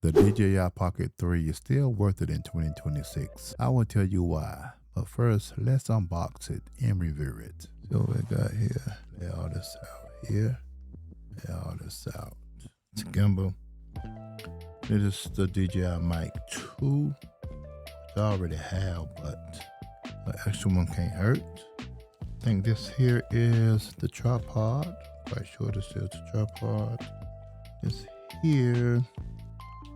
The DJI Pocket 3 is still worth it in 2026. I will tell you why. But first, let's unbox it and review it. So what we got here, lay all this out here. Lay all this out. It's a gimbal. This is the DJI Mic 2, which I already have, but the extra one can't hurt. I think this here is the tripod. Quite sure this is the tripod. This here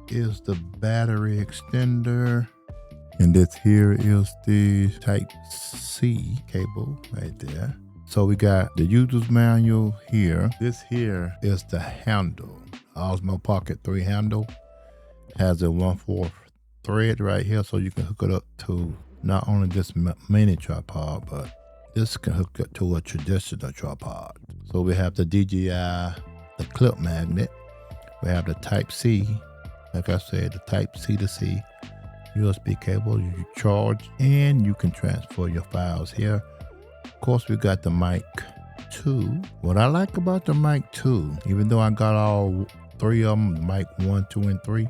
is the battery extender. And this here is the Type-C cable right there. So we got the user's manual here. This here is the handle. Osmo Pocket 3 handle. Has a 1/4 thread right here, so you can hook it up to not only this mini tripod, but this can hook up to a traditional tripod. So we have the DJI, the clip magnet. We have the Type-C, like I said, the Type-C to C USB cable. You charge and you can transfer your files here. Of course, we got the Mic 2. What I like about the Mic 2, even though I got all three of them, Mic 1, 2, and 3,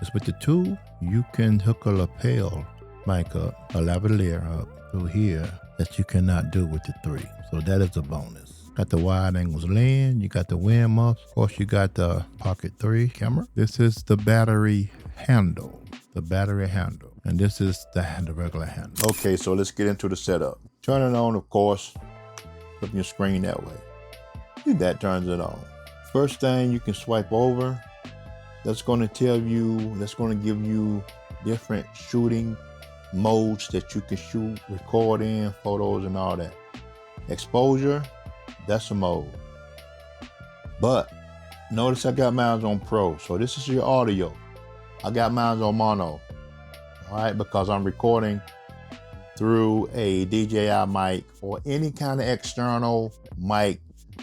is with the 2, you can hook a lapel mic up, a lavalier up through here that you cannot do with the 3. So that is a bonus. Got the wide angles lens, you got the wind muffs, of course you got the Pocket 3 camera. This is the battery handle, and this is the regular handle. Okay, so let's get into the setup. Turn it on, of course, flip your screen that way. That turns it on. First thing you can swipe over, that's going to give you different shooting modes that you can shoot, record in, photos and all that. Exposure, that's a mode. But notice I got mine on Pro, so this is your audio. I got mine on mono, all right, because I'm recording through a DJI mic or any kind of external mic.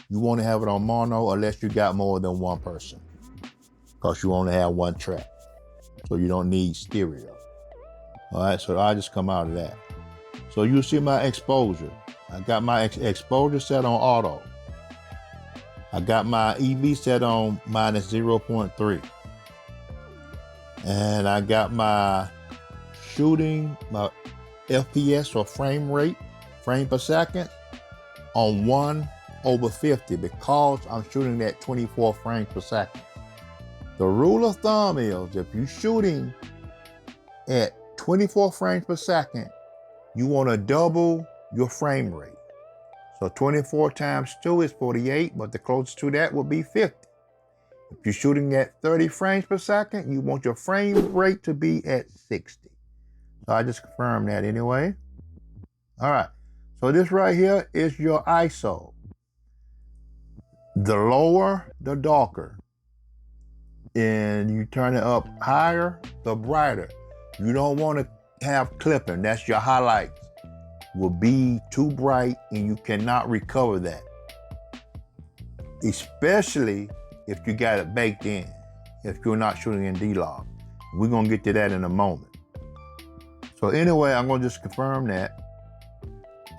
You want to have it on mono unless you got more than one person, because you only have one track, so you don't need stereo. All right, so I just come out of that. So you see my exposure. I got my exposure set on auto. I got my EV set on -0.3. And I got my shooting, my FPS or frame rate, frame per second, on 1/50 because I'm shooting at 24 frames per second. The rule of thumb is if you're shooting at 24 frames per second, you want to double your frame rate. So 24 times 2 is 48, but the closest to that would be 50. If you're shooting at 30 frames per second, you want your frame rate to be at 60. So I just confirmed that anyway. All right, so this right here is your ISO. The lower, the darker. And you turn it up higher, the brighter. You don't want to have clipping, that's your highlights. Will be too bright and you cannot recover that. Especially if you got it baked in, if you're not shooting in D-Log. We're gonna get to that in a moment. So anyway, I'm gonna just confirm that.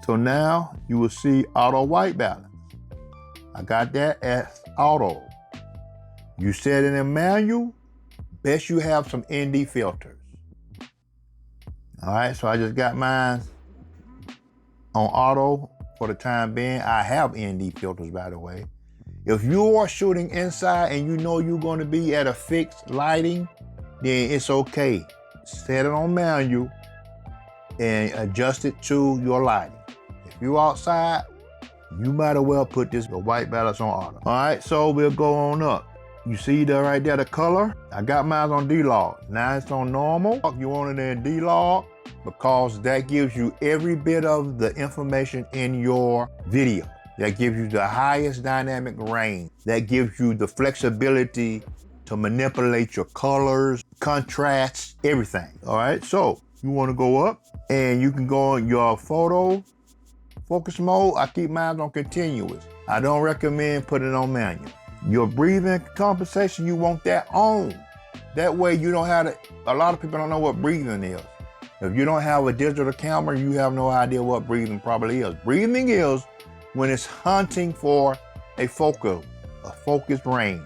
So now you will see auto white balance. I got that as auto. You set it in manual, best you have some ND filters. All right, so I just got mine on auto for the time being. I have ND filters, by the way. If you are shooting inside and you know you're going to be at a fixed lighting, then it's okay. Set it on manual and adjust it to your lighting. If you're outside, you might as well put this white balance on auto. All right, so we'll go on up. You see that right there, the color? I got mine on D-Log. Now it's on normal. You want it in D-Log because that gives you every bit of the information in your video. That gives you the highest dynamic range. That gives you the flexibility to manipulate your colors, contrasts, everything. All right, so you want to go up and you can go on your photo focus mode. I keep mine on continuous. I don't recommend putting it on manual. Your breathing compensation, you want that on. That way you don't have to, a lot of people don't know what breathing is. If you don't have a digital camera, you have no idea what breathing probably is. Breathing is when it's hunting for a focused range.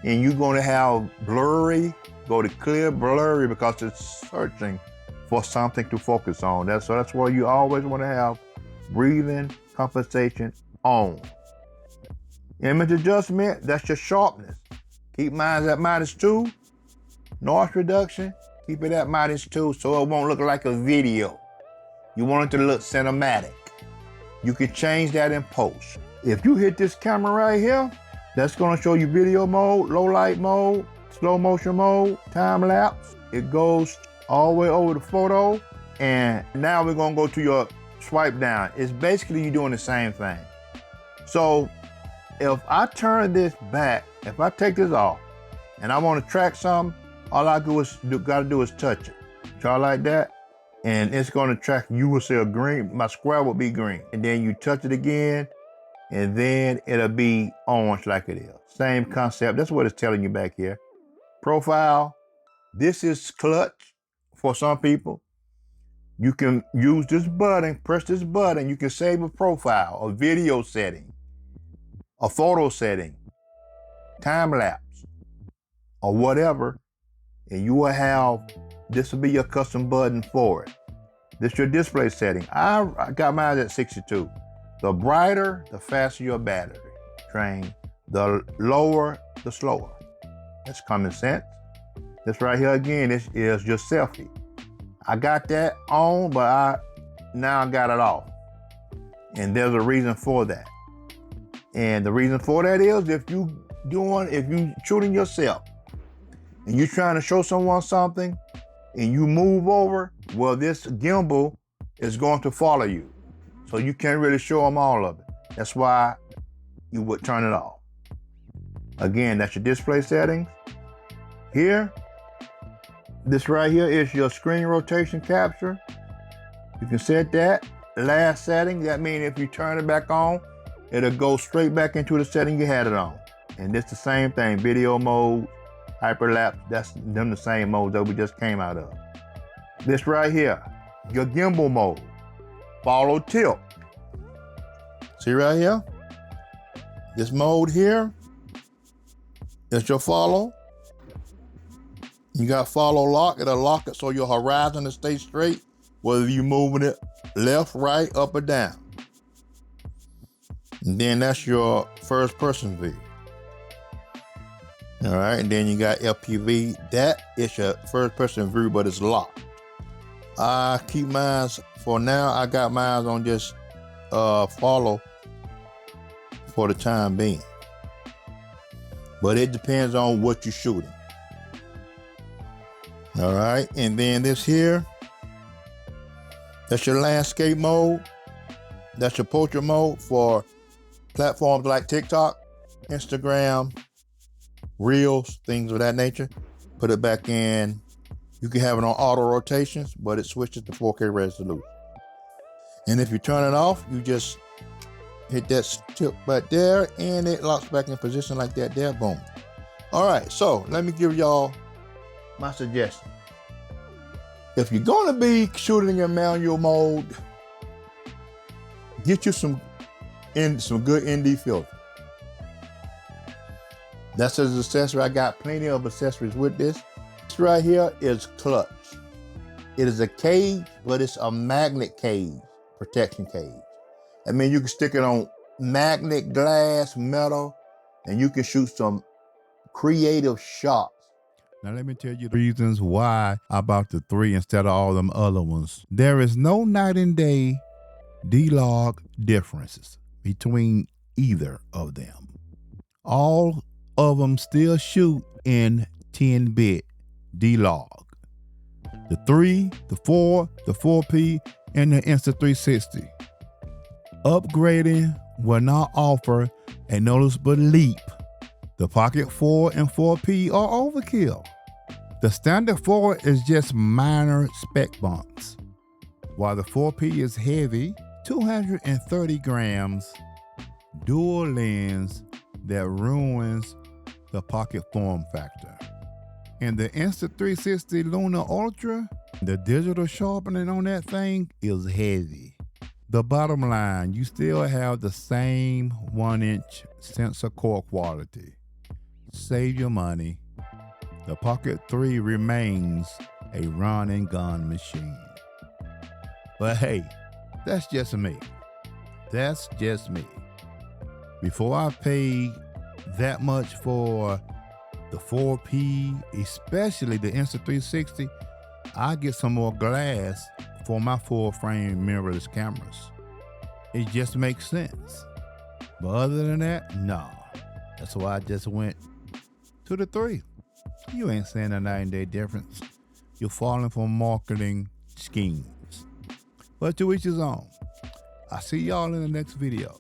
And you're gonna have blurry go to clear, blurry, because it's searching for something to focus on. That's why you always want to have breathing compensation on. Image adjustment, that's your sharpness. Keep mine at -2. Noise reduction, keep it at -2 so it won't look like a video. You want it to look cinematic. You can change that in post. If you hit this camera right here, that's gonna show you video mode, low light mode, slow motion mode, time lapse. It goes all the way over the photo. And now we're gonna go to your swipe down. It's basically you doing the same thing. So if I turn this back, if I take this off and I wanna track something, all I gotta do is touch it. Try like that. And it's gonna track, you will see a green, my square will be green. And then you touch it again, and then it'll be orange like it is. Same concept, that's what it's telling you back here. Profile, this is clutch for some people. You can use this button, press this button, you can save a profile, a video setting, a photo setting, time lapse, or whatever, and you will have, this will be your custom button for it. This is your display setting. I got mine at 62. The brighter, the faster your battery drain. The lower, the slower. That's common sense. This right here again, this is your selfie. I got that on, but now I got it off. And there's a reason for that. And the reason for that is if you shooting yourself and you trying to show someone something and you move over, well, this gimbal is going to follow you. So you can't really show them all of it. That's why you would turn it off. Again, that's your display settings. Here, this right here is your screen rotation capture. You can set that. Last setting, that means if you turn it back on, it'll go straight back into the setting you had it on. And it's the same thing, video mode, hyperlapse, that's them the same modes that we just came out of. This right here, your gimbal mode, follow tilt. See right here? This mode here, it's your follow. You got follow lock, it'll lock it so your horizon will stay straight, whether you're moving it left, right, up, or down. And then that's your first person view. All right, and then you got FPV. That is your first person view, but it's locked. I keep mine, for now, I got mine on just follow for the time being. But it depends on what you're shooting. All right, and then this here, that's your landscape mode. That's your portrait mode for platforms like TikTok, Instagram, Reels, things of that nature. Put it back in. You can have it on auto rotations, but it switches to 4K resolution. And if you turn it off, you just hit that tip back there and it locks back in position like that there, boom. All right, so let me give y'all my suggestion. If you're gonna be shooting in manual mode, get you some good ND filter. That's an accessory. I got plenty of accessories with this. This right here is clutch. It is a cage, but it's a magnet cage, protection cage. I mean, you can stick it on magnet, glass, metal, and you can shoot some creative shots. Now let me tell you the reasons why I bought the 3 instead of all them other ones. There is no night and day D-Log differences between either of them. All of them still shoot in 10-bit D-Log. The 3, the 4, the 4P, and the Insta360. Upgrading will not offer a noticeable leap. The Pocket 4 and 4P are overkill. The standard 4 is just minor spec bumps, while the 4P is heavy, 230 grams, dual lens that ruins the Pocket form factor. And the Insta360 Lunar Ultra, the digital sharpening on that thing is heavy. The bottom line, you still have the same 1-inch sensor core quality. Save your money. The Pocket 3 remains a run and gun machine. But hey, that's just me. That's just me. Before I pay that much for the 4P, especially the Insta360, I get some more glass for my full frame mirrorless cameras. It just makes sense. But other than that, no. That's why I just went to the 3. You ain't seeing a 9-day difference. You're falling for marketing schemes. But to each his own. I'll see y'all in the next video.